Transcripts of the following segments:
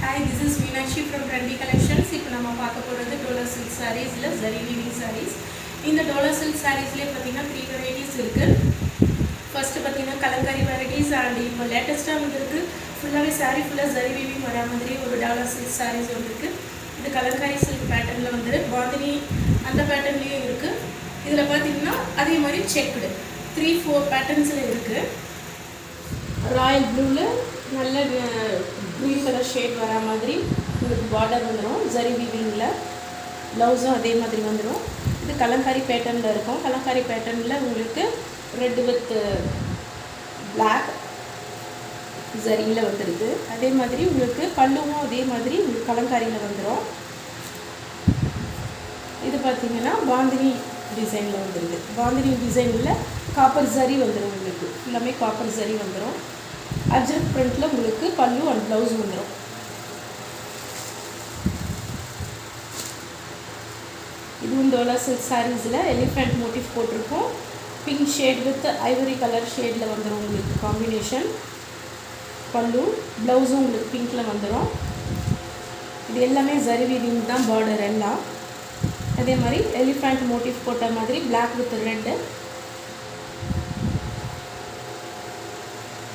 Hi, this is Meenakshi from Trendy Collections. இப்போ நம்ம பார்க்க போகிறது டோலா சில்க் sarees இல்ல zari weaving sarees. இந்த டோலா சில்க் sareesலயே பார்த்தீங்கன்னா 3 varieties இருக்கு. ஃபர்ஸ்ட் பார்த்தீங்கன்னா கலங்கரி varieties and இப்போ லேட்டஸ்டா வந்திருக்கு ஃபுல்லாவே saree ஃபுல்லா zari weaving வர மாதிரி ஒரு டோலா சில்க் sarees வந்திருக்கு. இது கலங்கரி silk பேட்டர்ன்ல வந்து பாந்தினி அந்த பேட்டர்ன்லயே இருக்கு. இதுல பார்த்தீங்கன்னா அதே மாதிரி checked 3-4 பேட்டர்ன்ஸ்ல இருக்கு. ராயல் ப்ளூல நல்ல green color shade வர மாதிரி உங்களுக்கு border வந்துரும் zari weavingல ப்ளவுஸும் அதே மாதிரி வந்துரும் இது கலங்காரி பேட்டர்ன்ல இருக்கும் கலங்காரி பேட்டர்ன்ல உங்களுக்கு red with black zariல வந்திருக்கு அதே மாதிரி உங்களுக்கு பல்லுவும் அதே மாதிரி உங்களுக்கு கலங்காரியில வந்துரும் இது பாத்தீங்கன்னா பாந்தினி டிசைன்ல வந்திருக்கு பாந்தினி டிசைன்ல காப்பர் zari வந்துரும் உங்களுக்கு எல்லாமே காப்பர் zari வந்துரும் அஜ்ரக் printல உங்களுக்கு பல்லு and blouse வந்துரும் இதுவும் டோலா silk sareesல elephant motif போட்டுருக்கோம் pink shade with ivory color shadeல வந்துரும் உங்களுக்கு combination பல்லு blouse உங்களுக்கு pinkல வந்துரும் இது எல்லாமே zari weaving தான் border எல்லாம் அதே மாதிரி elephant motif போட்ட மாதிரி black with red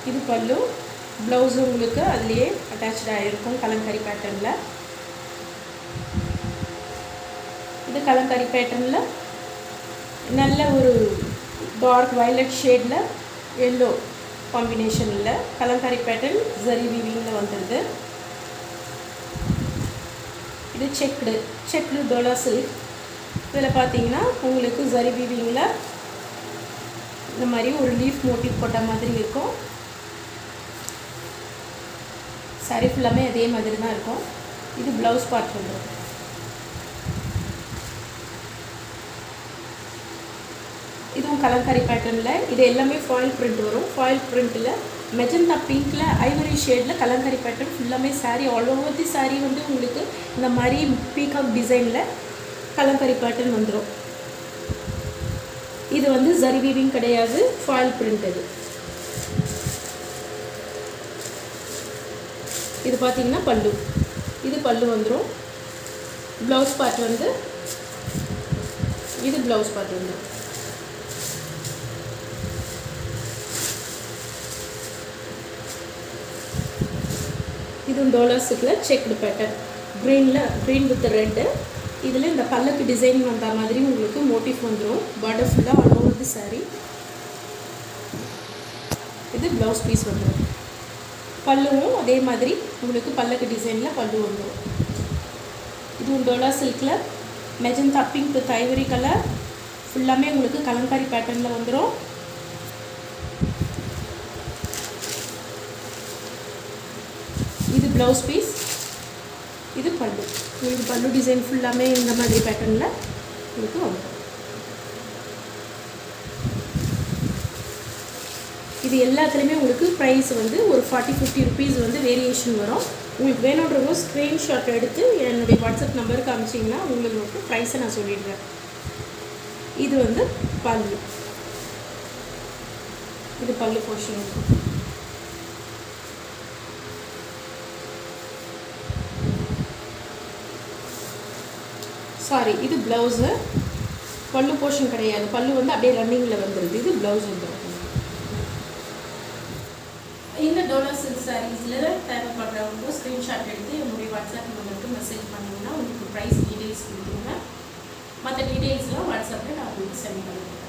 இது பல்லு blouse உங்களுக்கு அதுலயே attached ஆயிருக்கும் கலங்கரி பேட்டர்ன்ல இது கலங்கரி பேட்டர்ன்ல நல்ல ஒரு dark violet shadeல yellow combinationல கலங்கரி பேட்டர்ன் zari weavingல வந்திருக்கு இது checked டோலா silk இதல பாத்தீங்கன்னா உங்களுக்கு zari weavingல இந்த மாதிரி ஒரு leaf motif போட்ட மாதிரி இருக்கும் saree ஃபுல்லாமே அதே மாதிரி தான் இருக்கும் இது blouse part வந்துரும் இதுவும் கலங்கரி பேட்டர்ன்ல இது எல்லாமே foil print வரும் foil printல magenta pinkல ivory shadeல Kalamkari pattern ஃபுல்லாமே saree all over the saree வந்து உங்களுக்கு இந்த மாதிரி peacock designல கலங்கரி பேட்டர்ன் வந்துரும் இது வந்து zari weaving கிடையாது foil print இது பாத்தீங்கன்னா பல்லு இது பல்லு வந்துரும் blouse part வந்து இது blouse part வந்துரும் இது Dola silkல checked pattern green with red இதுல இந்த பல்லக்கு டிசைன் வந்த மாதிரி உங்களுக்கு motif வந்துரும் border ஃபுல்லா all over the saree இது blouse piece வந்துரும் பல்லுவும் அதே மாதிரி உங்களுக்கு பல்லக்கு டிசைன்ல பல்லு வந்துரும் இது Dola silkல magenta pink with ivory color ஃபுல்லாமே உங்களுக்கு கலங்கரி பேட்டர்ன்ல வந்துரும் இது blouse piece இது பல்லு உங்களுக்கு பல்லு டிசைன் ஃபுல்லாமே இந்த மாதிரி பேட்டர்ன்ல உங்களுக்கு வந்துரும் இது எல்லாத்துலயுமே உங்களுக்கு பிரைஸ் வந்து ஒரு 40-50 rupees வந்து வேரியேஷன் வரும் உங்களுக்கு வேணும்ன்றவங்க ஸ்கிரீன்ஷாட் எடுத்து என்னோட வாட்ஸ்அப் நம்பருக்கு அனுப்பிச்சீங்கன்னா உங்களுக்கு பிரைஸை நான் சொல்லிடுறேன் இது வந்து பல்லு இது பல்லு போர்ஷன் சாரி இது பிளவுஸ் பல்லு போர்ஷன் கிடையாது பல்லு வந்து அப்படியே ரன்னிங்ல வந்துருது இது பிளவுஸ் வந்துரும் இந்த டோலா silk sareesல தேவைப்படுறவங்க ஸ்கிரீன்ஷாட் எடுத்து என்னோட வாட்ஸ்அப் நம்பருக்கு மெசேஜ் பண்ணீங்கன்னா உங்களுக்கு பிரைஸ் டீடைல்ஸ் கொடுத்துருங்க மற்ற டீடைல்ஸ்லாம் வாட்ஸ்அப்ல நான் உங்களுக்கு சென்ட் பண்ணுறேன்